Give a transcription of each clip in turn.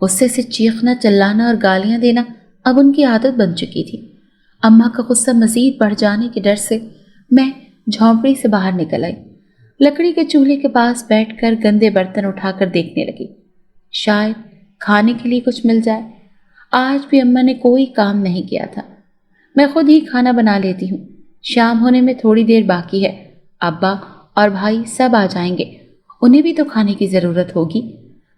غصے سے چیخنا، چلانا اور گالیاں دینا اب ان کی عادت بن چکی تھی۔ اماں کا غصہ مزید بڑھ جانے کے ڈر سے میں جھونپڑی سے باہر نکل آئی، لکڑی کے چولہے کے پاس بیٹھ کر گندے برتن اٹھا کر دیکھنے لگی، شاید کھانے کے لیے کچھ مل جائے۔ آج بھی اماں نے کوئی کام نہیں کیا تھا۔ میں خود ہی کھانا بنا لیتی ہوں، شام ہونے میں تھوڑی دیر باقی ہے، ابا اور بھائی سب آ جائیں گے، انہیں بھی تو کھانے کی ضرورت ہوگی۔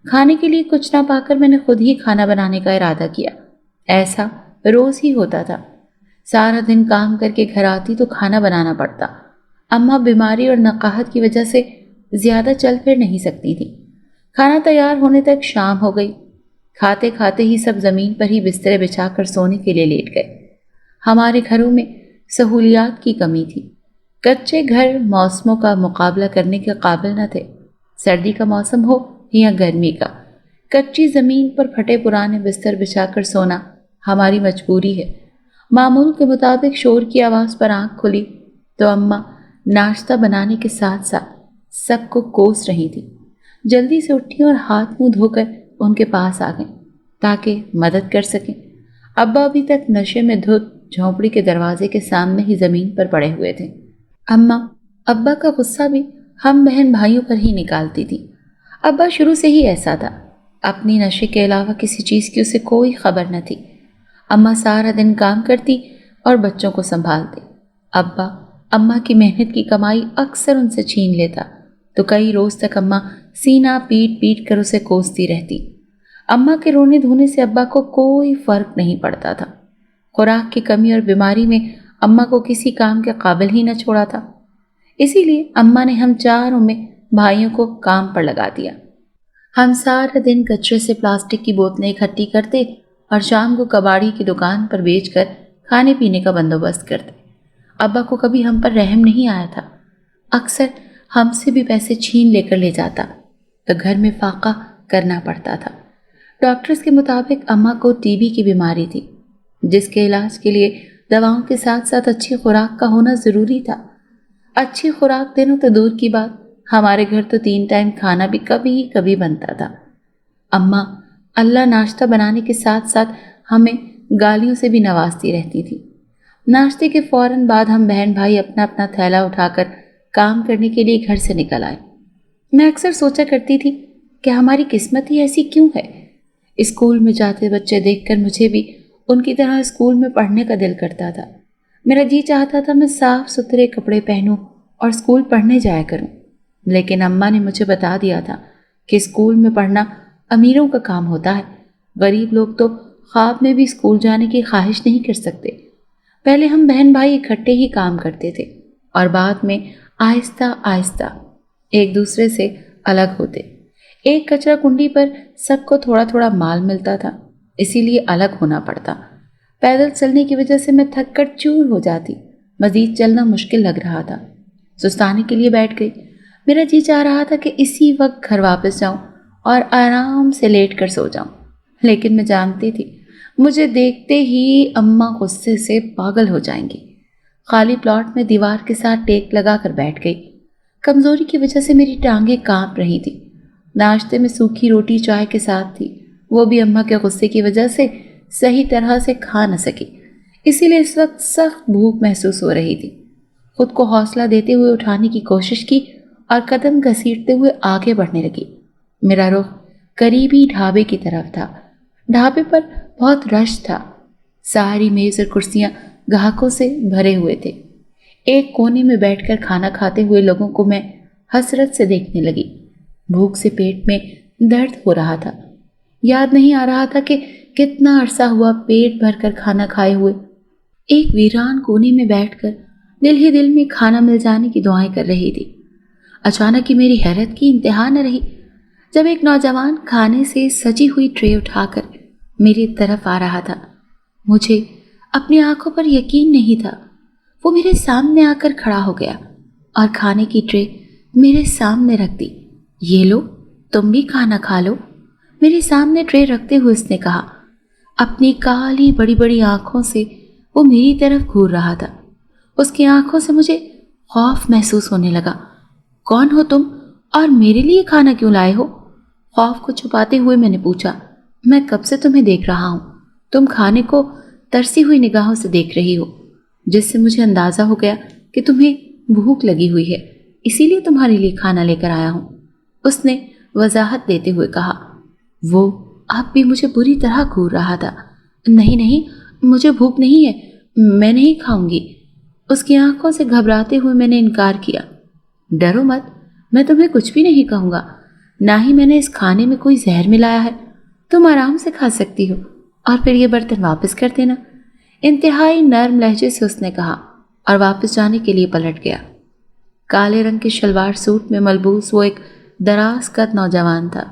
کھانے کے لیے کچھ نہ پا کر میں نے خود ہی کھانا بنانے کا ارادہ کیا۔ ایسا روز ہی ہوتا تھا، سارا دن کام کر کے گھر آتی تو کھانا بنانا پڑتا۔ اماں بیماری اور نقاہت کی وجہ سے زیادہ چل پھر نہیں سکتی تھی۔ کھانا تیار ہونے تک شام ہو گئی۔ کھاتے کھاتے ہی سب زمین پر ہی بسترے بچھا کر سونے کے لیے لیٹ گئے۔ ہمارے گھروں میں سہولیات کی کمی تھی۔ کچے گھر موسموں کا مقابلہ کرنے کے قابل نہ تھے، سردی کا موسم ہو یا گرمی کا۔ کچی زمین پر پھٹے پرانے بستر بچھا کر سونا ہماری مجبوری ہے۔ معمول کے مطابق شور کی آواز پر آنکھ کھلی تو اماں ناشتہ بنانے کے ساتھ ساتھ سب کو کوس رہی تھی۔ جلدی سے اٹھی اور ہاتھ منہ دھو کر ان کے پاس آ گئیں تاکہ مدد کر سکیں۔ ابا ابھی تک نشے میں دھت جھونپڑی کے دروازے کے سامنے ہی زمین پر پڑے ہوئے تھے۔ اماں ابا کا غصہ بھی ہم بہن بھائیوں پر ہی نکالتی تھی۔ ابا شروع سے ہی ایسا تھا، اپنی نشے کے علاوہ کسی چیز کی اسے کوئی خبر نہ تھی۔ اماں سارا دن کام کرتی اور بچوں کو سنبھالتی۔ ابا اماں کی محنت کی کمائی اکثر ان سے چھین لیتا تو کئی روز تک اماں سینہ پیٹ پیٹ کر اسے کوستی رہتی۔ اماں کے رونے دھونے سے ابا کو کوئی فرق نہیں پڑتا تھا۔ خوراک کی کمی اور بیماری میں اماں کو کسی کام کے قابل ہی نہ چھوڑا تھا۔ اسی لیے اماں نے ہم چاروں میں بھائیوں کو کام پر لگا دیا۔ ہم سارا دن کچرے سے پلاسٹک کی بوتلیں اکٹھی کرتے اور شام کو کباڑی کی دکان پر بیچ کر کھانے پینے کا بندوبست کرتے۔ ابا کو کبھی ہم پر رحم نہیں آیا تھا، اکثر ہم سے بھی پیسے چھین لے کر لے جاتا تو گھر میں فاقہ کرنا پڑتا تھا۔ ڈاکٹرز کے مطابق اماں کو ٹی بی کی بیماری تھی، جس کے علاج کے لیے دواؤں کے ساتھ ساتھ اچھی خوراک کا ہونا ضروری تھا۔ اچھی خوراک دینا تو دور کی بات، ہمارے گھر تو 3 ٹائم کھانا بھی کبھی کبھی بنتا تھا۔ اماں اللہ ناشتہ بنانے کے ساتھ ساتھ ہمیں گالیوں سے بھی نوازتی رہتی تھی۔ ناشتے کے فوراً بعد ہم بہن بھائی اپنا اپنا تھیلا اٹھا کر کام کرنے کے لیے گھر سے نکل آئے۔ میں اکثر سوچا کرتی تھی کہ ہماری قسمت ہی ایسی کیوں ہے۔ اسکول میں جاتے بچے دیکھ کر مجھے بھی ان کی طرح اسکول میں پڑھنے کا دل کرتا تھا۔ میرا جی چاہتا تھا میں صاف ستھرے کپڑے پہنوں اور اسکول پڑھنے جایا کروں، لیکن اماں نے مجھے بتا دیا تھا کہ اسکول میں پڑھنا امیروں کا کام ہوتا ہے، غریب لوگ تو خواب میں بھی اسکول جانے کی خواہش نہیں کر سکتے۔ پہلے ہم بہن بھائی اکٹھے ہی کام کرتے تھے اور بعد میں آہستہ آہستہ ایک دوسرے سے الگ ہوتے۔ ایک کچرا کنڈی پر سب کو تھوڑا تھوڑا مال ملتا تھا، اسی لیے الگ ہونا پڑتا۔ پیدل چلنے کی وجہ سے میں تھک کر چور ہو جاتی، مزید چلنا مشکل لگ رہا تھا۔ سستانے کے لیے بیٹھ گئی۔ میرا جی چاہ رہا تھا کہ اسی وقت گھر واپس جاؤں اور آرام سے لیٹ کر سو جاؤں، لیکن میں جانتی تھی مجھے دیکھتے ہی اماں غصے سے پاگل ہو جائیں گی۔ خالی پلاٹ میں دیوار کے ساتھ ٹیک لگا کر بیٹھ گئی۔ کمزوری کی وجہ سے میری ٹانگیں کانپ رہی تھی۔ ناشتے میں سوکھی روٹی چائے کے ساتھ تھی، وہ بھی اماں کے غصے کی وجہ سے صحیح طرح سے کھا نہ سکی، اسی لیے اس وقت سخت بھوک محسوس ہو رہی تھی۔ خود کو حوصلہ دیتے ہوئے اٹھانے کی کوشش کی اور قدم گھسیٹتے ہوئے آگے بڑھنے لگی۔ میرا رخ قریبی ڈھابے کی طرف تھا۔ ڈھابے پر بہت رش تھا، ساری میز اور کرسیاں گاہکوں سے بھرے ہوئے تھے۔ ایک کونے میں بیٹھ کر کھانا کھاتے ہوئے لوگوں کو میں حسرت سے دیکھنے لگی۔ بھوک سے پیٹ میں درد ہو رہا تھا۔ یاد نہیں آ رہا تھا کہ کتنا عرصہ ہوا پیٹ بھر کر کھانا کھائے ہوئے۔ ایک ویران کونے میں بیٹھ کر دل ہی دل میں کھانا مل جانے کی دعائیں کر رہی تھی۔ اچانک ہی میری حیرت کی انتہا نہ رہی جب ایک نوجوان کھانے سے سجی ہوئی ٹرے اٹھا کر میری طرف آ رہا تھا۔ مجھے اپنی آنکھوں پر یقین نہیں تھا۔ وہ میرے سامنے آ کر کھڑا ہو گیا اور کھانے کی ٹرے میرے سامنے رکھ دی۔ یہ لو، تم بھی کھانا کھا لو، میرے سامنے ٹرے رکھتے ہوئے اس نے کہا۔ اپنی کالی بڑی بڑی آنکھوں سے وہ میری طرف گھور رہا تھا۔ اس کی آنکھوں سے مجھے خوف محسوس ہونے لگا۔ کون ہو تم اور میرے لیے کھانا کیوں لائے ہو؟ خوف کو چھپاتے ہوئے میں نے پوچھا۔ میں کب سے تمہیں دیکھ رہا ہوں، تم کھانے کو ترسی ہوئی نگاہوں سے دیکھ رہی ہو، جس سے مجھے اندازہ ہو گیا کہ تمہیں بھوک لگی ہوئی ہے، اسی لیے تمہارے لیے کھانا لے کر آیا ہوں، اس نے وضاحت دیتے ہوئے کہا۔ وہ اب بھی مجھے بری طرح گھور رہا تھا۔ نہیں نہیں، مجھے بھوک نہیں ہے، میں نہیں کھاؤں گی۔ اس کی آنکھوں سے گھبراتے ہوئے میں نے انکار کیا۔ ڈرو مت، میں تمہیں کچھ بھی نہیں کہوں گا، نہ ہی میں نے اس کھانے میں کوئی زہر ملایا ہے، تم آرام سے کھا سکتی ہو، اور پھر یہ برتن واپس کر دینا۔ انتہائی نرم لہجے سے اس نے کہا اور واپس جانے کے لیے پلٹ گیا۔ کالے رنگ کے شلوار سوٹ میں ملبوس وہ ایک دراز قد نوجوان تھا۔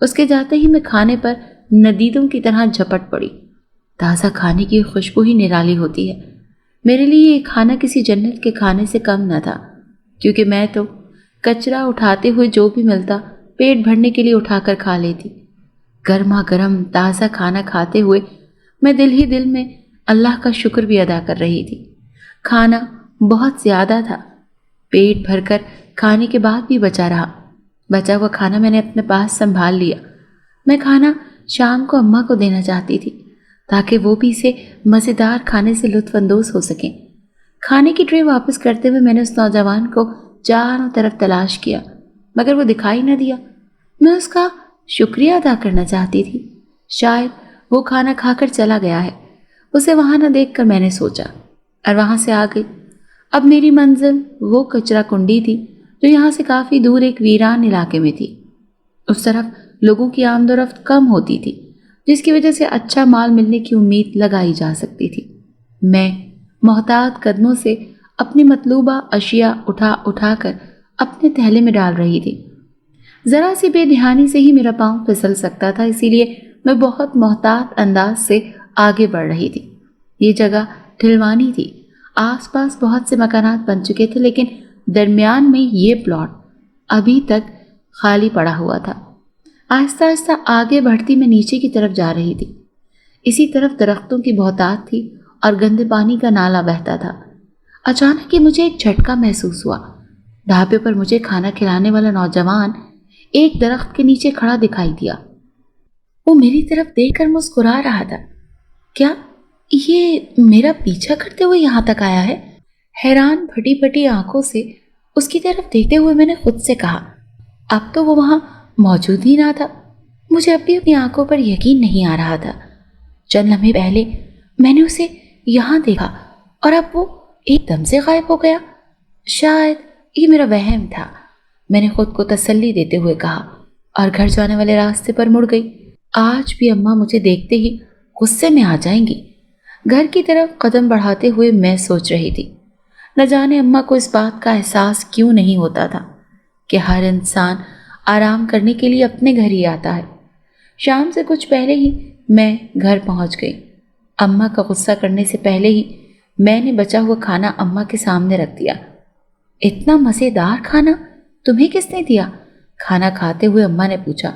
اس کے جاتے ہی میں کھانے پر ندیدوں کی طرح جھپٹ پڑی۔ تازہ کھانے کی خوشبو ہی نرالی ہوتی ہے۔ میرے لیے یہ کھانا کسی جنت کے کھانے سے کم نہ تھا، کیونکہ میں تو کچرا اٹھاتے ہوئے جو بھی ملتا پیٹ بھرنے کے لیے اٹھا کر کھا لیتی۔ گرما گرم تازہ کھانا کھاتے ہوئے میں دل ہی دل میں اللہ کا شکر بھی ادا کر رہی تھی۔ کھانا بہت زیادہ تھا، پیٹ بھر کر کھانے کے بعد بھی بچا رہا۔ بچا ہوا کھانا میں نے اپنے پاس سنبھال لیا۔ میں کھانا شام کو اماں کو دینا چاہتی تھی تاکہ وہ بھی اسے مزیدار کھانے سے لطف اندوز ہو سکیں۔ کھانے کی ٹرے واپس کرتے ہوئے میں نے اس نوجوان کو چاروں طرف تلاش کیا، مگر وہ دکھائی نہ دیا۔ میں اس کا شکریہ ادا کرنا چاہتی تھی، شاید وہ کھانا کھا کر چلا گیا ہے۔ اسے وہاں نہ دیکھ کر میں نے سوچا اور وہاں سے آ گئی۔ اب میری منزل وہ کچرا کنڈی تھی جو یہاں سے کافی دور ایک ویران علاقے میں تھی۔ اس طرف لوگوں کی آمد و رفت کم ہوتی تھی، جس کی وجہ سے اچھا مال ملنے کی امید لگائی جا سکتی تھی۔ میں محتاط قدموں سے اپنی مطلوبہ اشیاء اٹھا اٹھا کر اپنے تھیلے میں ڈال رہی تھی۔ ذرا سی بے دھیانی سے ہی میرا پاؤں پھسل سکتا تھا، اسی لیے میں بہت محتاط انداز سے آگے بڑھ رہی تھی۔ یہ جگہ ڈھلوانی تھی، آس پاس بہت سے مکانات بن چکے تھے، لیکن درمیان میں یہ پلاٹ ابھی تک خالی پڑا ہوا تھا۔ آہستہ آہستہ آگے بڑھتی میں نیچے کی طرف جا رہی تھی۔ اسی طرف درختوں کی بہتات تھی اور گندے پانی کا نالا بہتا تھا۔ اچانک ہی مجھے ایک جھٹکا محسوس ہوا۔ ڈھابے پر مجھے کھانا کھلانے والا نوجوان ایک درخت کے نیچے کھڑا دکھائی دیا۔ وہ میری طرف دیکھ کر مسکرا رہا تھا۔ کیا یہ میرا پیچھا کرتے ہوئے یہاں تک آیا ہے؟ حیران پھٹی پھٹی آنکھوں سے اس کی طرف دیکھتے ہوئے میں نے خود سے کہا۔ اب تو وہ وہاں موجود ہی نہ تھا۔ مجھے اب بھی اپنی آنکھوں پر یقین نہیں آ رہا تھا۔ چند لمحے پہلے میں نے اسے یہاں دیکھا اور اب وہ ایک دم سے غائب ہو گیا۔ شاید یہ میرا وہم تھا، میں نے خود کو تسلی دیتے ہوئے کہا اور گھر جانے والے راستے پر مڑ گئی۔ آج بھی اماں مجھے دیکھتے ہی غصے میں آ جائیں گی۔ گھر کی طرف قدم بڑھاتے ہوئے میں سوچ رہی تھی، نہ جانے اماں کو اس بات کا احساس کیوں نہیں ہوتا تھا کہ ہر انسان آرام کرنے کے لیے اپنے گھر ہی آتا ہے۔ شام سے کچھ پہلے ہی میں گھر پہنچ گئی۔ اماں کا غصہ کرنے سے پہلے ہی میں نے بچا ہوا کھانا اماں کے سامنے رکھ دیا۔ اتنا مزیدار کھانا تمہیں کس نے دیا؟ کھانا کھاتے ہوئے اماں نے پوچھا۔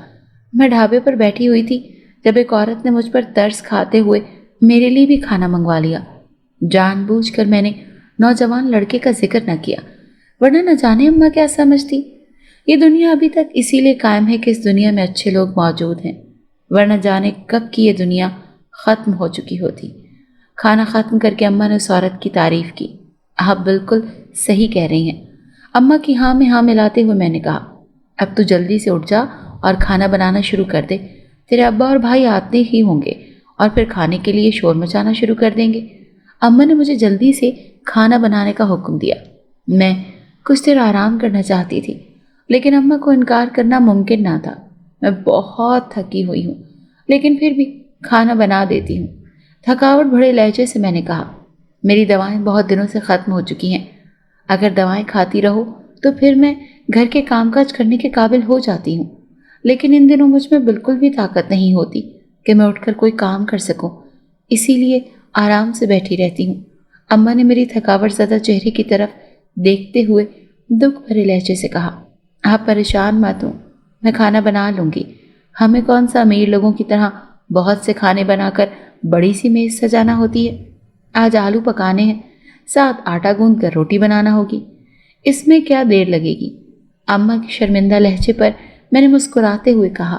میں ڈھابے پر بیٹھی ہوئی تھی جب ایک عورت نے مجھ پر ترس کھاتے ہوئے میرے لیے بھی کھانا منگوا لیا۔ جان بوجھ کر میں نے نوجوان لڑکے کا ذکر نہ کیا، ورنہ نہ جانے اماں کیا سمجھتی۔ یہ دنیا ابھی تک اسی لیے قائم ہے کہ اس دنیا میں اچھے لوگ موجود ہیں، ورنہ جانے کب کی یہ دنیا ختم ہو چکی ہوتی۔ کھانا ختم کر کے اماں نے اس عورت کی تعریف کی۔ آپ بالکل صحیح کہہ رہی ہیں، اماں کی ہاں میں ہاں ملاتے ہوئے میں نے کہا۔ اب تو جلدی سے اٹھ جا اور کھانا بنانا شروع کر دے، تیرے ابا اور بھائی آتے ہی ہوں گے اور پھر کھانے کے لیے شور مچانا شروع کر دیں گے۔ اماں نے مجھے جلدی سے کھانا بنانے کا حکم دیا۔ میں کچھ دیر آرام کرنا چاہتی تھی، لیکن اماں کو انکار کرنا ممکن نہ تھا۔ میں بہت تھکی ہوئی ہوں، لیکن پھر بھی کھانا بنا دیتی ہوں۔ تھکاوٹ بھرے لہجے سے میں نے کہا، میری دوائیں بہت دنوں سے ختم ہو چکی ہیں، اگر دوائیں کھاتی رہو تو پھر میں گھر کے کام کاج کرنے کے قابل ہو جاتی ہوں، لیکن ان دنوں مجھ میں بالکل بھی طاقت نہیں ہوتی کہ میں اٹھ کر کوئی کام کر سکوں، اسی لیے آرام سے بیٹھی رہتی ہوں۔ اماں نے میری تھکاوٹ زدہ چہرے کی طرف دیکھتے ہوئے دکھ بھرے لہجے سے کہا، آپ پریشان مت ہوں، میں کھانا بنا لوں گی۔ ہمیں کون سا امیر لوگوں کی طرح بہت سے کھانے بنا کر بڑی سی میز سجانا ہوتی ہے۔ آج آلو پکانے ہیں، ساتھ آٹا گوندھ کر روٹی بنانا ہوگی، اس میں کیا دیر لگے گی؟ اماں کی شرمندہ لہجے پر میں نے مسکراتے ہوئے کہا،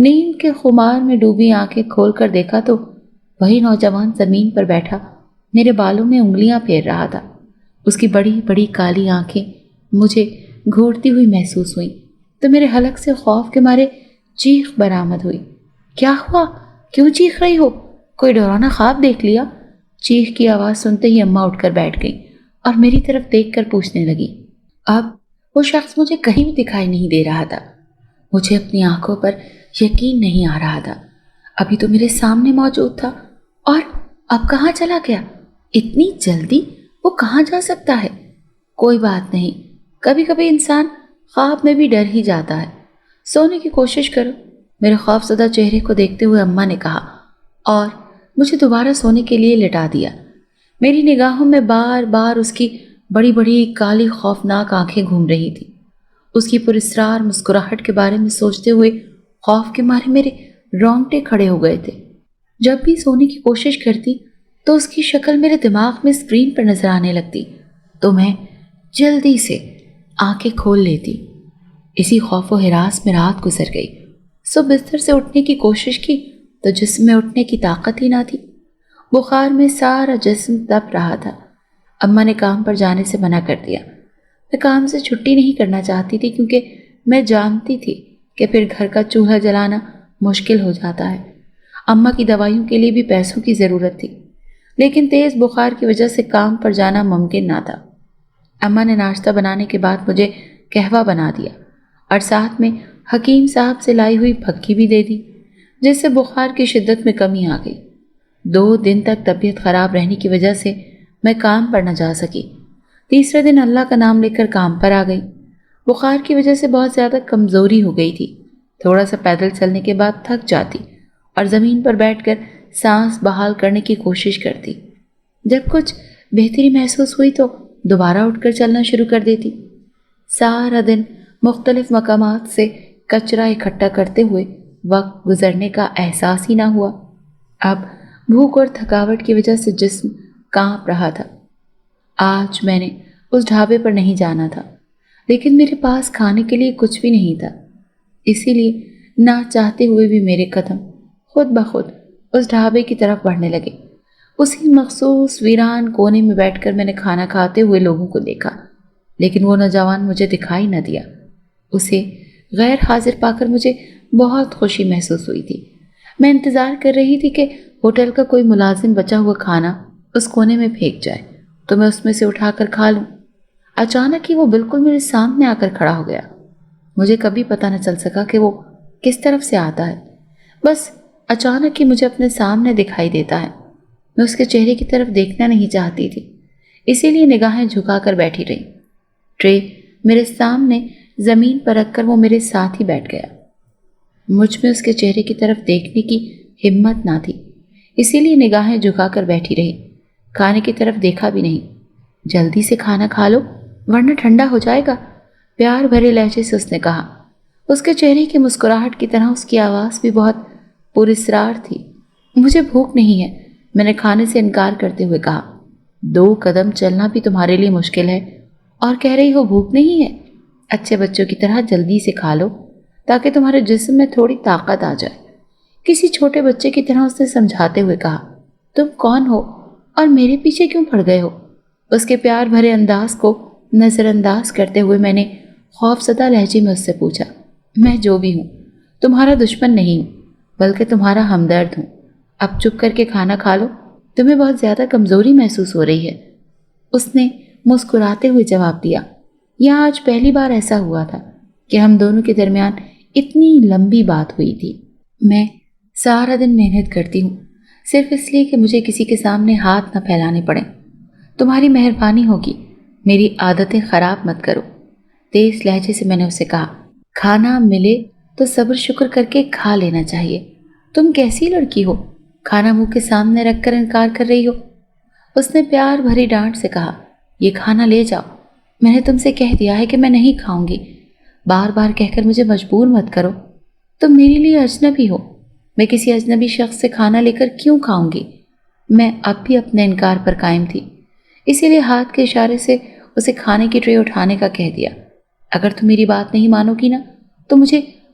نیند کے خمار میں ڈوبی آنکھیں کھول کر دیکھا تو وہی نوجوان زمین پر بیٹھا میرے بالوں میں انگلیاں پھیر رہا تھا۔ اس کی بڑی بڑی کالی آنکھیں مجھے گھورتی ہوئی محسوس ہوئیں تو میرے حلق سے خوف کے مارے چیخ برآمد ہوئی۔ کیا ہوا؟ کیوں چیخ رہی ہو؟ کوئی ڈرانا خواب دیکھ لیا؟ چیخ کی آواز سنتے ہی اماں اٹھ کر بیٹھ گئی اور میری طرف دیکھ کر پوچھنے لگی۔ اب وہ شخص مجھے کہیں بھی دکھائی نہیں دے رہا تھا۔ مجھے اپنی آنکھوں پر یقین نہیں آ رہا تھا۔ ابھی تو میرے سامنے موجود تھا اور اب کہاں چلا گیا؟ اتنی جلدی وہ کہاں جا سکتا ہے؟ کوئی بات نہیں، کبھی کبھی انسان خواب میں بھی ڈر ہی جاتا ہے۔ سونے کی کوشش کرو، میرے خوف زدہ چہرے کو دیکھتے ہوئے اماں نے کہا اور مجھے دوبارہ سونے کے لیے لٹا دیا۔ میری نگاہوں میں بار بار اس کی بڑی بڑی کالی خوفناک آنکھیں گھوم رہی تھی۔ اس کی پراسرار مسکراہٹ کے بارے میں سوچتے ہوئے خوف کے مارے میرے رونگٹے کھڑے ہو گئے تھے۔ جب بھی سونے کی کوشش کرتی تو اس کی شکل میرے دماغ میں اسکرین پر نظر آنے لگتی تو میں جلدی سے آنکھیں کھول لیتی۔ اسی خوف و ہراس میں رات گزر گئی۔ بستر سے اٹھنے کی کوشش کی تو جسم میں اٹھنے کی طاقت ہی نہ تھی۔ بخار میں سارا جسم تپ رہا تھا۔ اماں نے کام پر جانے سے منع کر دیا۔ میں کام سے چھٹی نہیں کرنا چاہتی تھی کیونکہ میں جانتی تھی کہ پھر گھر کا چولہا جلانا مشکل ہو جاتا ہے۔ اماں کی دوائیوں کے لیے بھی پیسوں کی ضرورت تھی، لیکن تیز بخار کی وجہ سے کام پر جانا ممکن نہ تھا۔ اماں نے ناشتہ بنانے کے بعد مجھے قہوہ بنا دیا اور ساتھ میں حکیم صاحب سے لائی ہوئی پھکی بھی دے دی، جس سے بخار کی شدت میں کمی آ گئی۔ 2 دن تک طبیعت خراب رہنے کی وجہ سے میں کام پر نہ جا سکی۔ تیسرے دن اللہ کا نام لے کر کام پر آ گئی۔ بخار کی وجہ سے بہت زیادہ کمزوری ہو گئی تھی۔ تھوڑا سا پیدل چلنے کے بعد تھک جاتی اور زمین پر بیٹھ کر سانس بحال کرنے کی کوشش کرتی۔ جب کچھ بہتری محسوس ہوئی تو دوبارہ اٹھ کر چلنا شروع کر دیتی۔ سارا دن مختلف مقامات سے کچرا اکٹھا کرتے ہوئے وقت گزرنے کا احساس ہی نہ ہوا۔ اب بھوک اور تھکاوٹ کی وجہ سے جسم کانپ رہا تھا۔ آج میں نے اس ڈھابے پر نہیں جانا تھا، لیکن میرے پاس کھانے کے لیے کچھ بھی نہیں تھا۔ اسی لیے نہ چاہتے ہوئے بھی میرے قدم خود بخود اس ڈھابے کی طرف بڑھنے لگے۔ اسی مخصوص ویران کونے میں بیٹھ کر میں نے کھانا کھاتے ہوئے لوگوں کو دیکھا، لیکن وہ نوجوان مجھے دکھائی نہ دیا۔ اسے غیر حاضر پا کر مجھے بہت خوشی محسوس ہوئی تھی۔ میں انتظار کر رہی تھی کہ ہوٹل کا کوئی ملازم بچا ہوا کھانا اس کونے میں پھینک جائے تو میں اس میں سے اٹھا کر کھا لوں۔ اچانک ہی وہ بالکل میرے سامنے آ کر کھڑا ہو گیا۔ مجھے کبھی پتہ نہ چل سکا کہ وہ کس طرف سے آتا ہے، بس اچانک ہی مجھے اپنے سامنے دکھائی دیتا ہے۔ میں اس کے چہرے کی طرف دیکھنا نہیں چاہتی تھی، اسی لیے نگاہیں جھکا کر بیٹھی رہی۔ ٹرے میرے سامنے زمین پر رکھ کر وہ میرے ساتھ ہی بیٹھ گیا۔ مجھ میں اس کے چہرے کی طرف دیکھنے کی ہمت نہ تھی، اسی لیے نگاہیں جھکا کر بیٹھی رہی، کھانے کی طرف دیکھا بھی نہیں۔ جلدی سے کھانا کھا لو ورنہ ٹھنڈا ہو جائے گا، پیار بھرے لہجے سے اس نے کہا۔ اس کے چہرے کی مسکراہٹ کی طرح اس کی آواز بھی بہت پراسرار تھی۔ مجھے بھوک نہیں ہے، میں نے کھانے سے انکار کرتے ہوئے کہا۔ 2 قدم چلنا بھی تمہارے لیے مشکل ہے اور کہہ رہی ہو بھوک نہیں ہے؟ اچھے بچوں کی طرح جلدی سے کھا لو تاکہ تمہارے جسم میں تھوڑی طاقت آ جائے، کسی چھوٹے بچے کی طرح اس نے سمجھاتے ہوئے کہا۔ تم کون ہو اور میرے پیچھے کیوں پڑ گئے ہو؟ اس کے پیار بھرے انداز کو نظر انداز کرتے ہوئے میں نے خوف زدہ لہجے میں اس سے پوچھا۔ میں جو بھی ہوں تمہارا دشمن نہیں ہوں، بلکہ تمہارا ہمدرد ہوں۔ اب چپ کر کے کھانا کھا لو، تمہیں بہت زیادہ کمزوری محسوس ہو رہی ہے۔ اس نے مسکراتے ہوئے جواب دیا۔ یہاں آج پہلی بار ایسا ہوا تھا کہ ہم دونوں کے درمیان اتنی لمبی بات ہوئی تھی۔ میں سارا دن محنت کرتی ہوں صرف اس لیے کہ مجھے کسی کے سامنے ہاتھ نہ پھیلانے پڑیں۔ تمہاری مہربانی ہوگی، میری عادتیں خراب مت کرو۔ تیز لہجے سے میں نے اسے کہا۔ کھانا ملے تو صبر شکر کر کے کھا لینا چاہیے۔ تم کیسی لڑکی ہو، کھانا منہ کے سامنے رکھ کر انکار کر رہی ہو؟ اس نے پیار بھری ڈانٹ سے کہا۔ یہ کھانا لے جاؤ، میں نے تم سے کہہ دیا ہے کہ میں نہیں کھاؤں گی، بار بار کہہ کر مجھے مجبور مت کرو۔ تم میرے لیے اجنبی ہو، میں کسی اجنبی شخص سے کھانا لے کر کیوں کھاؤں گی؟ میں اب بھی اپنے انکار پر قائم تھی، اسی لیے ہاتھ کے اشارے سے اسے کھانے کی ٹرے اٹھانے کا کہہ دیا۔ اگر تم میری بات نہیں مانو گی نا تو مجھے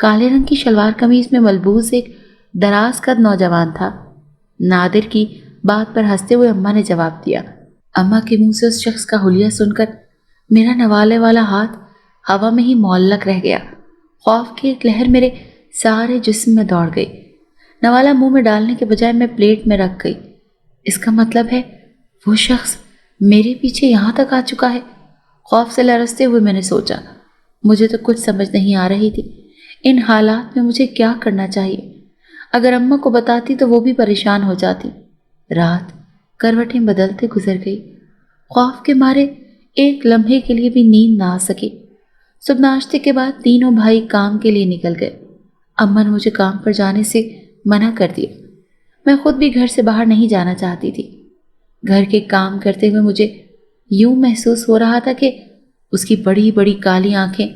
کالے رنگ کی شلوار قمیض میں ملبوس ایک دراز قد نوجوان تھا۔ نادر کی بات پر ہنستے ہوئے اماں نے جواب دیا۔ اماں کے منہ سے اس شخص کا حلیہ سن کر میرا نوالے والا ہاتھ ہوا میں ہی معلق رہ گیا۔ خوف کی ایک لہر میرے سارے جسم میں دوڑ گئی۔ نوالا منہ میں ڈالنے کے بجائے میں پلیٹ میں رکھ گئی۔ اس کا مطلب ہے وہ شخص میرے پیچھے یہاں تک آ چکا ہے۔ خوف سے لرزتے ہوئے میں نے سوچا، مجھے تو کچھ سمجھ نہیں آ رہی تھی ان حالات میں مجھے کیا کرنا چاہیے۔ اگر اماں کو بتاتی تو وہ بھی پریشان ہو جاتی۔ رات کروٹیں بدلتے گزر گئی۔ خوف کے مارے ایک لمحے کے لیے بھی نیند نہ آ سکی۔ صبح ناشتے کے بعد تینوں بھائی کام کے لیے نکل گئے۔ اماں نے مجھے کام پر جانے سے منع کر دیا۔ میں خود بھی گھر سے باہر نہیں جانا چاہتی تھی۔ گھر کے کام کرتے ہوئے مجھے یوں محسوس ہو رہا تھا کہ اس کی بڑی بڑی کالی آنکھیں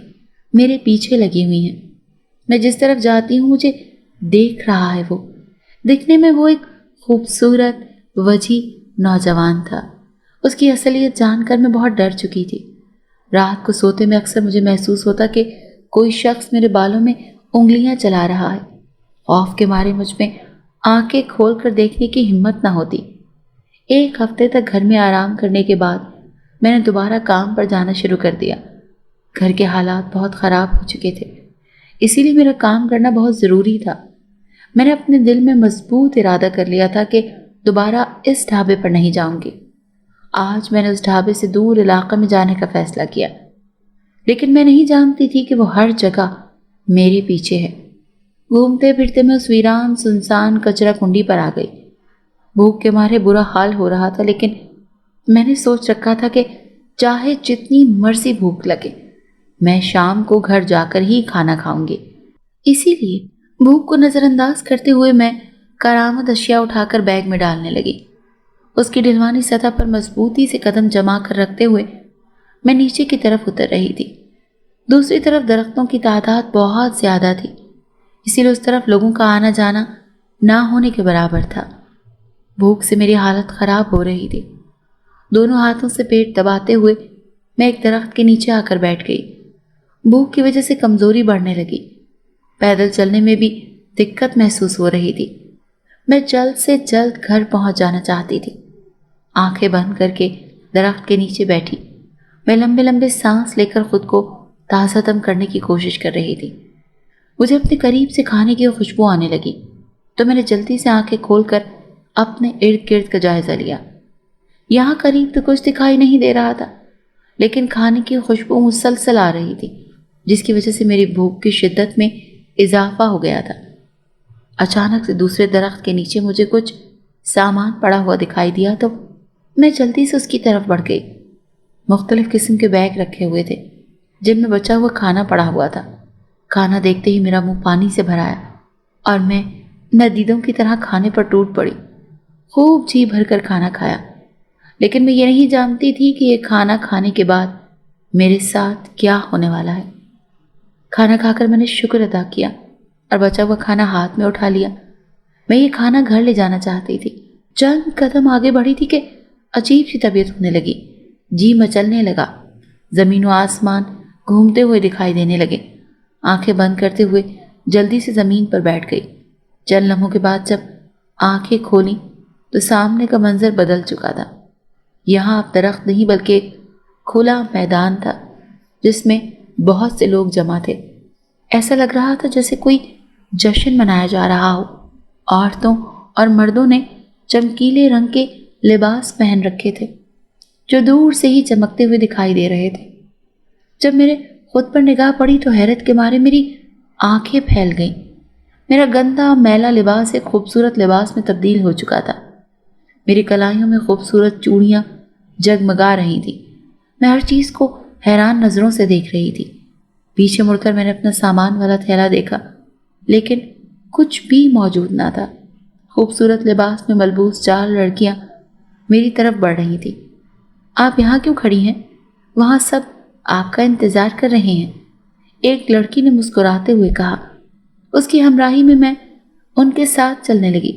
میرے پیچھے لگی ہوئی ہیں۔ میں جس طرف جاتی ہوں مجھے دیکھ رہا ہے وہ۔ دکھنے میں وہ ایک خوبصورت وجیح نوجوان تھا۔ اس کی اصلیت جان کر میں بہت ڈر چکی تھی۔ رات کو سوتے میں اکثر مجھے محسوس ہوتا کہ کوئی شخص میرے بالوں میں انگلیاں چلا رہا ہے۔ خوف کے مارے مجھ میں آنکھیں کھول کر دیکھنے کی ہمت نہ ہوتی۔ ایک ہفتے تک گھر میں آرام کرنے کے بعد میں نے دوبارہ کام پر جانا شروع کر دیا۔ گھر کے حالات بہت خراب ہو چکے تھے، اسی لیے میرا کام کرنا بہت ضروری تھا۔ میں نے اپنے دل میں مضبوط ارادہ کر لیا تھا کہ دوبارہ اس ڈھابے پر نہیں جاؤں گی۔ آج میں نے اس ڈھابے سے دور علاقے میں جانے کا فیصلہ کیا، لیکن میں نہیں جانتی تھی کہ وہ ہر جگہ میرے پیچھے ہے۔ گھومتے پھرتے میں اس ویران سنسان کچرا کنڈی پر آ گئی۔ بھوک کے مارے برا حال ہو رہا تھا، لیکن میں نے سوچ رکھا تھا کہ چاہے جتنی مرضی بھوک لگے میں شام کو گھر جا کر ہی کھانا کھاؤں گی۔ اسی لیے بھوک کو نظر انداز کرتے ہوئے میں کارآمد اشیاء اٹھا کر بیگ میں ڈالنے لگی۔ اس کی ڈھلوانی سطح پر مضبوطی سے قدم جما کر رکھتے ہوئے میں نیچے کی طرف اتر رہی تھی۔ دوسری طرف درختوں کی تعداد بہت زیادہ تھی، اسی لیے اس طرف لوگوں کا آنا جانا نہ ہونے کے برابر تھا۔ بھوک سے میری حالت خراب ہو رہی تھی۔ دونوں ہاتھوں سے پیٹ دباتے ہوئے میں ایک درخت کے نیچے آ کر بیٹھ گئی۔ بھوک کی وجہ سے کمزوری بڑھنے لگی۔ پیدل چلنے میں بھی دقت محسوس ہو رہی تھی۔ میں جلد سے جلد گھر پہنچ جانا چاہتی تھی۔ آنکھیں بند کر کے درخت کے نیچے بیٹھی میں لمبے لمبے سانس لے کر خود کو تازہ دم کرنے کی کوشش کر رہی تھی۔ مجھے اپنے قریب سے کھانے کی خوشبو آنے لگی تو میں نے جلدی سے آنکھیں کھول کر اپنے ارد گرد کا جائزہ لیا۔ یہاں قریب تو کچھ دکھائی نہیں دے رہا تھا، لیکن کھانے کی خوشبو مسلسل آ رہی تھی، جس کی وجہ سے میری بھوک کی شدت میں اضافہ ہو گیا تھا۔ اچانک سے دوسرے درخت کے نیچے مجھے کچھ سامان پڑا ہوا دکھائی دیا تو میں جلدی سے اس کی طرف بڑھ گئی۔ مختلف قسم کے بیگ رکھے ہوئے تھے جن میں بچا ہوا کھانا پڑا ہوا تھا۔ کھانا دیکھتے ہی میرا منہ پانی سے بھر آیا اور میں ندیدوں کی طرح کھانے پر ٹوٹ پڑی۔ خوب جی بھر کر کھانا کھایا، لیکن میں یہ نہیں جانتی تھی کہ یہ کھانا کھانے کے بعد میرے ساتھ کیا ہونے والا ہے۔ کھانا کھا کر میں نے شکر ادا کیا اور بچا ہوا کھانا ہاتھ میں اٹھا لیا۔ میں یہ کھانا گھر لے جانا چاہتی تھی۔ چند قدم آگے بڑھی تھی کہ عجیب سی طبیعت ہونے لگی۔ جی مچلنے لگا۔ زمین و آسمان گھومتے ہوئے دکھائی دینے لگے۔ آنکھیں بند کرتے ہوئے جلدی سے زمین پر بیٹھ گئی۔ چند لمحوں کے بعد جب آنکھیں کھولیں تو سامنے کا منظر بدل چکا تھا۔ یہاں اب درخت نہیں بلکہ ایک کھلا میدان تھا جس میں بہت سے لوگ جمع تھے۔ ایسا لگ رہا تھا جیسے کوئی جشن منایا جا رہا ہو۔ عورتوں اور مردوں نے چمکیلے رنگ کے لباس پہن رکھے تھے جو دور سے ہی چمکتے ہوئے دکھائی دے رہے تھے۔ جب میرے خود پر نگاہ پڑی تو حیرت کے مارے میری آنکھیں پھیل گئیں۔ میرا گندا میلا لباس ایک خوبصورت لباس میں تبدیل ہو چکا تھا۔ میری کلائیوں میں خوبصورت چوڑیاں جگمگا رہی تھیں۔ میں ہر چیز کو حیران نظروں سے دیکھ رہی تھی۔ پیچھے مڑ کر میں نے اپنا سامان والا تھیلا دیکھا، لیکن کچھ بھی موجود نہ تھا۔ خوبصورت لباس میں ملبوس 4 لڑکیاں میری طرف بڑھ رہی تھیں۔ آپ یہاں کیوں کھڑی ہیں؟ وہاں سب آپ کا انتظار کر رہے ہیں، ایک لڑکی نے مسکراتے ہوئے کہا۔ اس کی ہمراہی میں میں ان کے ساتھ چلنے لگی۔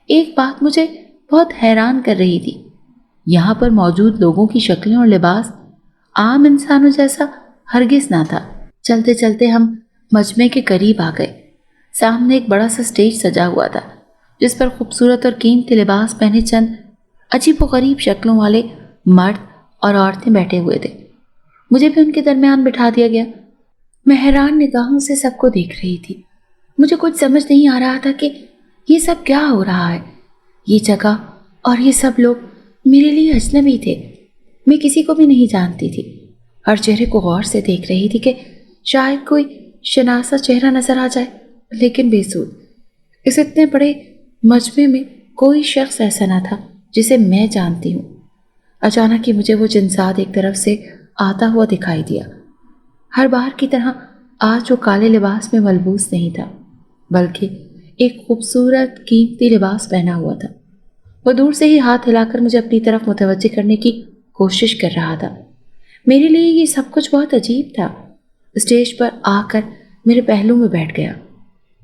ایک بات مجھے بہت حیران کر رہی تھی۔ یہاں پر موجود لوگوں کی شکلیں اور لباس عام انسانوں جیسا ہرگز نہ تھا۔ چلتے چلتے ہم مجمع کے قریب آ گئے۔ سامنے ایک بڑا سا اسٹیج سجا ہوا تھا جس پر خوبصورت اور قیمتی لباس پہنے چند عجیب و غریب شکلوں والے مرد اور عورتیں بیٹھے ہوئے تھے۔ مجھے بھی ان کے درمیان بٹھا دیا گیا۔ میں حیران نگاہوں سے سب کو دیکھ رہی تھی۔ مجھے کچھ سمجھ نہیں آ رہا تھا کہ یہ سب کیا ہو رہا ہے۔ یہ جگہ اور یہ سب لوگ میرے لیے اجنبی تھے۔ میں کسی کو بھی نہیں جانتی تھی۔ ہر چہرے کو غور سے دیکھ رہی تھی کہ شاید کوئی شناسا چہرہ نظر آ جائے، لیکن بے سود۔ اس اتنے بڑے مجمع میں کوئی شخص ایسا نہ تھا جسے میں جانتی ہوں۔ اچانک ہی مجھے وہ جنسات ایک طرف سے آتا ہوا دکھائی دیا۔ ہر بار کی طرح آج وہ کالے لباس میں ملبوس نہیں تھا، بلکہ ایک خوبصورت قیمتی لباس پہنا ہوا تھا۔ وہ دور سے ہی ہاتھ ہلا کر مجھے اپنی طرف متوجہ کرنے کی کوشش کر رہا تھا۔ میرے لیے یہ سب کچھ بہت عجیب تھا۔ اسٹیج پر آ کر میرے پہلو میں بیٹھ گیا۔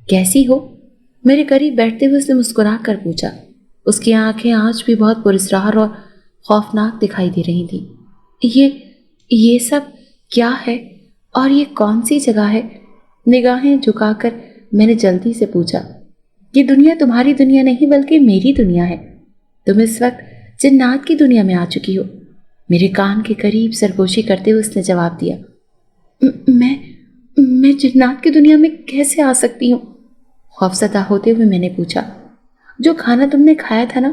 کیسی ہو؟ میرے قریب بیٹھتے ہوئے اس نے مسکرا کر پوچھا۔ اس کی آنکھیں آج بھی بہت پراسرار اور خوفناک دکھائی دے رہی تھیں۔ یہ سب کیا ہے اور یہ کون سی جگہ ہے؟ نگاہیں جھکا کر میں نے جلدی سے پوچھا۔ یہ دنیا تمہاری دنیا نہیں بلکہ میری دنیا ہے۔ تم اس وقت جنات کی دنیا میں آ چکی ہو۔ میرے کان کے قریب سرگوشی کرتے ہوئے اس نے جواب دیا۔ میں جنات کی دنیا میں کیسے آ سکتی ہوں؟ خوفزدہ ہوتے ہوئے میں نے پوچھا۔ جو کھانا تم نے کھایا تھا نا،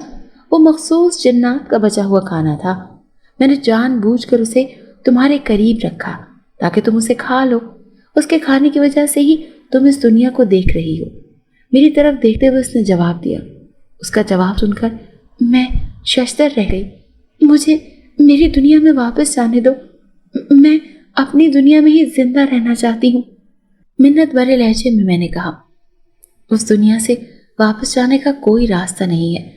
وہ مخصوص جنات کا بچا ہوا کھانا تھا۔ میں نے جان بوجھ کر اسے تمہارے قریب رکھا تاکہ تم اسے کھا لو۔ اس کے کھانے کی وجہ سے ہی تم اس دنیا کو دیکھ رہی ہو۔ میری طرف دیکھتے ہوئے اس نے جواب دیا۔ اس کا جواب سن کر میں ششدر رہ گئی۔ مجھے میری دنیا میں واپس جانے دو۔ میں اپنی دنیا میں ہی زندہ رہنا چاہتی ہوں، منت بھرے لہجے میں نے کہا۔ اس دنیا سے واپس جانے کا کوئی راستہ نہیں ہے۔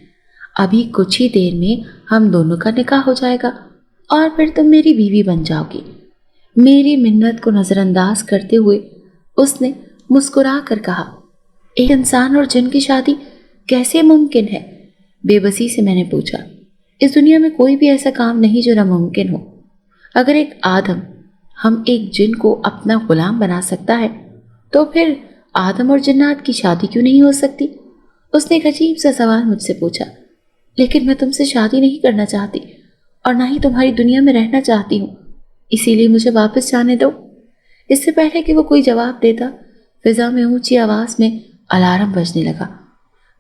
ابھی کچھ ہی دیر میں ہم دونوں کا نکاح ہو جائے گا اور پھر تم میری بیوی بن جاؤ گی۔ میری منت کو نظر انداز کرتے ہوئے اس نے مسکرا کر کہا۔ ایک انسان اور جن کی شادی کیسے ممکن ہے؟ بے بسی سے میں نے پوچھا۔ اس دنیا میں کوئی بھی ایسا کام نہیں جو ناممکن ہو۔ اگر ایک آدم ہم ایک جن کو اپنا غلام بنا سکتا ہے تو پھر آدم اور جنات کی شادی کیوں نہیں ہو سکتی؟ اس نے ایک عجیب سا سوال مجھ سے پوچھا۔ لیکن میں تم سے شادی نہیں کرنا چاہتی اور نہ ہی تمہاری دنیا میں رہنا چاہتی ہوں، اسی لیے مجھے واپس جانے دو۔ اس سے پہلے کہ وہ کوئی جواب دیتا، فضا میں اونچی آواز میں الارم بجنے لگا۔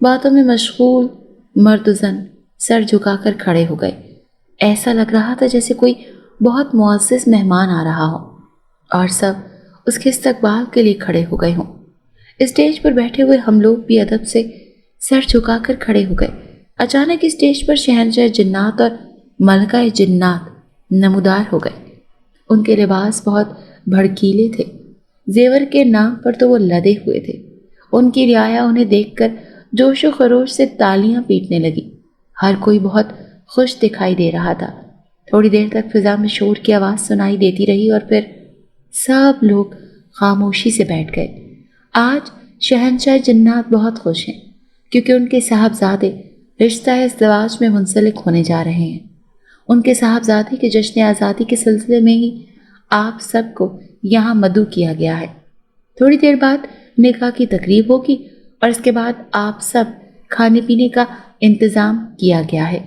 باتوں میں مشغول مرد و زن سر جھکا کر کھڑے ہو گئے۔ ایسا لگ رہا تھا جیسے کوئی بہت معزز مہمان آ رہا ہو اور سب اس کے استقبال کے لیے کھڑے ہو گئے ہوں۔ اسٹیج پر بیٹھے ہوئے ہم لوگ بھی ادب سے سر جھکا کر کھڑے ہو گئے۔ اچانک اسٹیج پر شہنشاہ جنات اور ملکہ جنات نمودار ہو گئے۔ ان کے لباس بہت بھڑکیلے تھے۔ زیور کے نام پر تو وہ لدے ہوئے تھے۔ ان کی رعایا انہیں دیکھ کر جوش و خروش سے تالیاں پیٹنے لگی۔ ہر کوئی بہت خوش دکھائی دے رہا تھا۔ تھوڑی دیر تک فضا میں شور کی آواز سنائی دیتی رہی اور پھر سب لوگ خاموشی سے بیٹھ گئے۔ آج شہنشاہ جنات بہت خوش ہیں کیونکہ ان کے صاحبزادے رشتہ ازدواج میں منسلک ہونے جا رہے ہیں۔ ان کے صاحبزادے کے جشن آزادی کے سلسلے میں ہی آپ سب کو یہاں مدعو کیا گیا ہے۔ تھوڑی دیر بعد نکاح کی تقریب ہوگی اور اس کے بعد آپ سب کھانے پینے کا انتظام کیا گیا ہے۔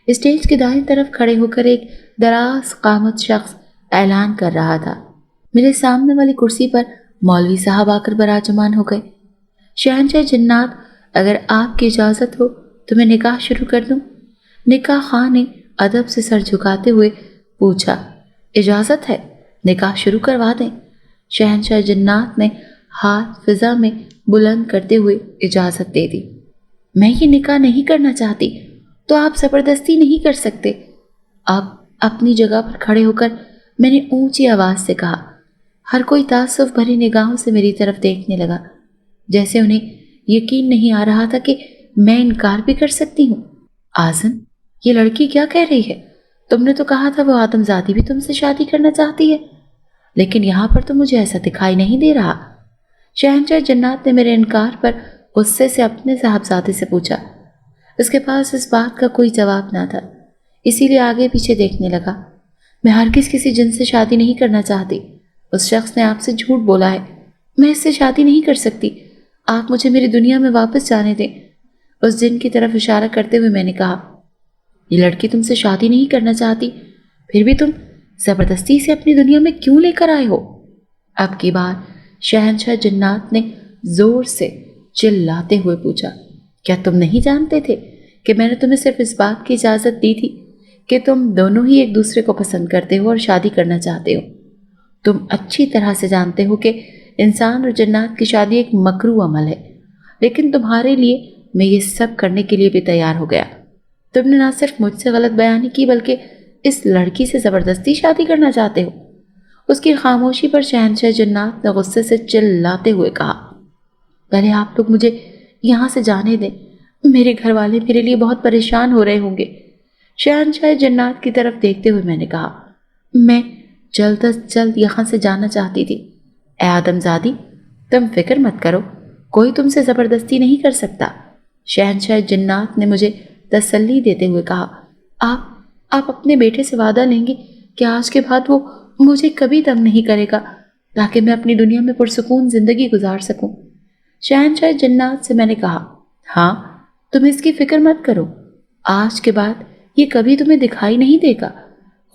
اسٹیج کے دائیں طرف کھڑے ہو کر ایک دراز قامت شخص اعلان کر رہا تھا۔ میرے سامنے والی کرسی پر مولوی صاحب آ کر براجمان ہو گئے۔ شہنشاہ جنات، اگر آپ کی اجازت ہو تو میں نکاح شروع کر دوں؟ نکاح خواہ نے ادب سے سر جھکاتے ہوئے پوچھا۔ اجازت ہے، نکاح شروع کروا دیں۔ شہنشاہ جنات نے ہاتھ فضا میں بلند کرتے ہوئے اجازت دے دی۔ میں یہ نکاح نہیں کرنا چاہتی تو آپ زبردستی نہیں کر سکتے۔ اب اپنی جگہ پر کھڑے ہو کر میں نے اونچی آواز سے کہا۔ ہر کوئی تعصب بھری نگاہوں سے میری طرف دیکھنے لگا، جیسے انہیں یقین نہیں آ رہا تھا کہ میں انکار بھی کر سکتی ہوں۔ آزم، یہ لڑکی کیا کہہ رہی ہے؟ تم نے تو کہا تھا وہ آدم زادی بھی تم سے شادی کرنا چاہتی ہے، لیکن یہاں پر تو مجھے ایسا دکھائی نہیں دے رہا۔ شہنشاہ جنات نے میرے انکار پر غصے سے اپنے صاحبزادے سے پوچھا۔ اس کے پاس اس بات کا کوئی جواب نہ تھا، اسی لیے آگے پیچھے دیکھنے لگا۔ میں ہرگز کسی جن سے شادی نہیں کرنا چاہتی۔ اس شخص نے آپ سے جھوٹ بولا ہے۔ میں اس سے شادی نہیں کر سکتی، آپ مجھے میری دنیا میں واپس جانے دیں۔ اس دن کی طرف اشارہ کرتے ہوئے میں نے کہا، یہ لڑکی تم سے شادی نہیں کرنا چاہتی، پھر بھی تم زبردستی سے اپنی دنیا میں کیوں لے کر آئے ہو؟ اب کی بار شہنشاہ جنات نے زور سے چلاتے ہوئے پوچھا، کیا تم نہیں جانتے تھے کہ میں نے تمہیں صرف اس بات کی اجازت دی تھی کہ تم دونوں ہی ایک دوسرے کو پسند کرتے ہو اور شادی کرنا چاہتے ہو؟ تم اچھی طرح سے جانتے ہو کہ انسان اور جنات کی شادی ایک مکروہ عمل ہے، لیکن تمہارے لیے میں یہ سب کرنے کے لیے بھی تیار ہو گیا۔ تم نے نہ صرف مجھ سے غلط بیانی کی بلکہ اس لڑکی سے زبردستی شادی کرنا چاہتے ہو۔ اس کی خاموشی پر شہنشاہ جنات نے غصے سے چلاتے ہوئے کہا، پہلے آپ لوگ مجھے یہاں سے جانے دیں، میرے گھر والے میرے لیے بہت پریشان ہو رہے ہوں گے۔ شہنشاہ جنات کی طرف دیکھتے ہوئے میں نے کہا، میں جلد از جلد یہاں سے جانا چاہتی تھی۔ اے آدم زادی، تم فکر مت کرو، کوئی تم سے زبردستی نہیں کر سکتا۔ شہنشاہ جنات نے مجھے تسلی دیتے ہوئے کہا، آپ اپنے بیٹے سے وعدہ لیں گے کہ آج کے بعد وہ مجھے کبھی تنگ نہیں کرے گا تاکہ میں اپنی دنیا میں پرسکون زندگی گزار سکوں۔ شہنشاہ جنات سے میں نے کہا، ہاں، تم اس کی فکر مت کرو، آج کے بعد یہ کبھی تمہیں دکھائی نہیں دے گا۔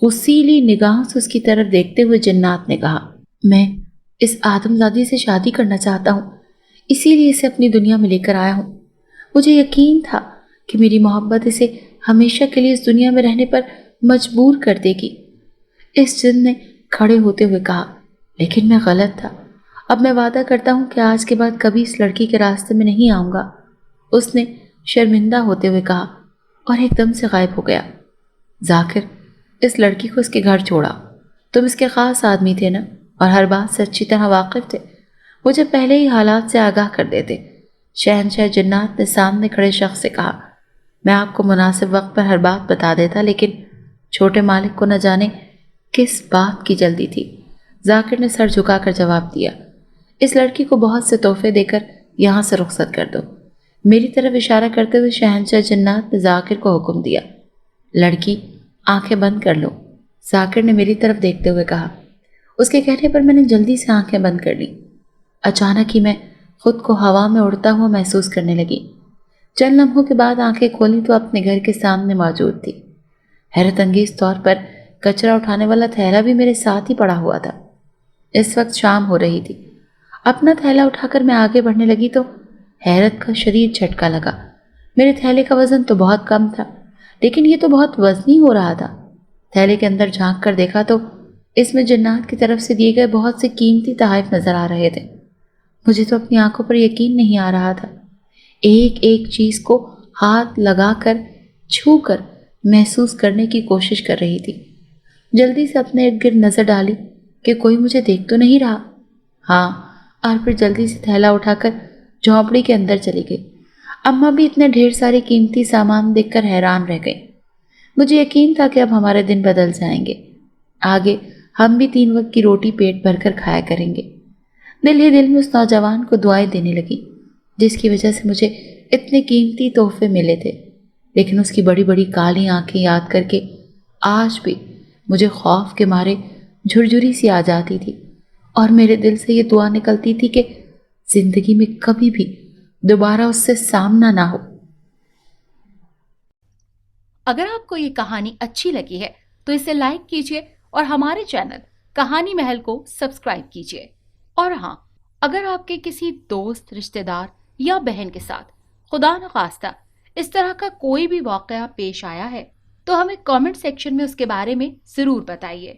غصیلی نگاہوں سے اس کی طرف دیکھتے ہوئے جنات نے کہا، میں اس آدم زادی سے شادی کرنا چاہتا ہوں، اسی لیے اسے اپنی دنیا میں لے کر آیا ہوں۔ مجھے یقین تھا کہ میری محبت اسے ہمیشہ کے لیے اس دنیا میں رہنے پر مجبور کر دے گی۔ اس جن نے کھڑے ہوتے ہوئے کہا، لیکن میں غلط تھا۔ اب میں وعدہ کرتا ہوں کہ آج کے بعد کبھی اس لڑکی کے راستے میں نہیں آؤں گا۔ اس نے شرمندہ ہوتے ہوئے کہا اور ایک دم سے غائب ہو گیا۔ ذاکر، اس لڑکی کو اس کے گھر چھوڑا۔ تم اس کے خاص آدمی تھے نا، اور ہر بات سے اچھی طرح واقف تھے، مجھے پہلے ہی حالات سے آگاہ کر دیتے۔ شہنشاہ جنات نے سامنے کھڑے شخص سے کہا، میں آپ کو مناسب وقت پر ہر بات بتا دیتا، لیکن چھوٹے مالک کو نہ جانے کس بات کی جلدی تھی۔ ذاکر نے سر جھکا کر جواب دیا، اس لڑکی کو بہت سے تحفے دے کر یہاں سے رخصت کر دو۔ میری طرف اشارہ کرتے ہوئے شہنشاہ جنات نے ذاکر کو حکم دیا، لڑکی آنکھیں بند کر لو۔ ذاکر نے میری طرف دیکھتے ہوئے کہا۔ اس کے کہنے پر میں نے جلدی سے آنکھیں بند کر لی۔ اچانک ہی میں خود کو ہوا میں اڑتا ہوا محسوس کرنے لگی۔ چند لمحوں کے بعد آنکھیں کھولی تو اپنے گھر کے سامنے موجود تھی۔ حیرت انگیز طور پر کچرا اٹھانے والا تھیلا بھی میرے ساتھ ہی پڑا ہوا تھا۔ اس وقت شام ہو رہی تھی۔ اپنا تھیلا اٹھا کر میں آگے بڑھنے لگی تو حیرت کا شدید جھٹکا لگا۔ میرے تھیلے کا وزن تو بہت کم تھا، لیکن یہ تو بہت وزنی ہو رہا تھا۔ تھیلے کے اندر جھانک کر دیکھا تو اس میں جنات کی طرف سے دیے گئے بہت سے قیمتی تحائف نظر آ رہے تھے۔ مجھے تو اپنی آنکھوں پر یقین نہیں آ رہا تھا۔ ایک ایک چیز کو ہاتھ لگا کر، چھو کر محسوس کرنے کی کوشش کر رہی تھی۔ جلدی سے اپنے ارد گرد نظر ڈالی کہ کوئی مجھے دیکھ تو نہیں رہا۔ ہاں، اور پھر جلدی سے تھیلا اٹھا کر جھونپڑی کے اندر چلی گئی۔ اماں بھی اتنے ڈھیر سارے قیمتی سامان دیکھ کر حیران رہ گئی۔ مجھے یقین تھا کہ اب ہمارے دن بدل جائیں گے، آگے ہم بھی 3 وقت کی روٹی پیٹ بھر کر کھایا کریں گے۔ دل ہی دل میں اس نوجوان کو دعائیں دینے لگی جس کی وجہ سے مجھے اتنے قیمتی تحفے ملے تھے، لیکن اس کی بڑی بڑی کالی آنکھیں یاد کر کے آج بھی مجھے خوف کے مارے جھرجھری سی آ جاتی تھی، اور میرے دل سے یہ دعا نکلتی تھی کہ زندگی میں کبھی بھی دوبارہ اس سے سامنا نہ ہو۔ اگر آپ کو یہ کہانی اچھی لگی ہے تو اسے لائک کیجیے اور ہمارے چینل کہانی محل کو سبسکرائب کیجیے۔ اور ہاں، اگر آپ کے کسی دوست، رشتہ دار یا بہن کے ساتھ خدا نخواستہ اس طرح کا کوئی بھی واقعہ پیش آیا ہے تو ہمیں کامنٹ سیکشن میں اس کے بارے میں ضرور بتائیے۔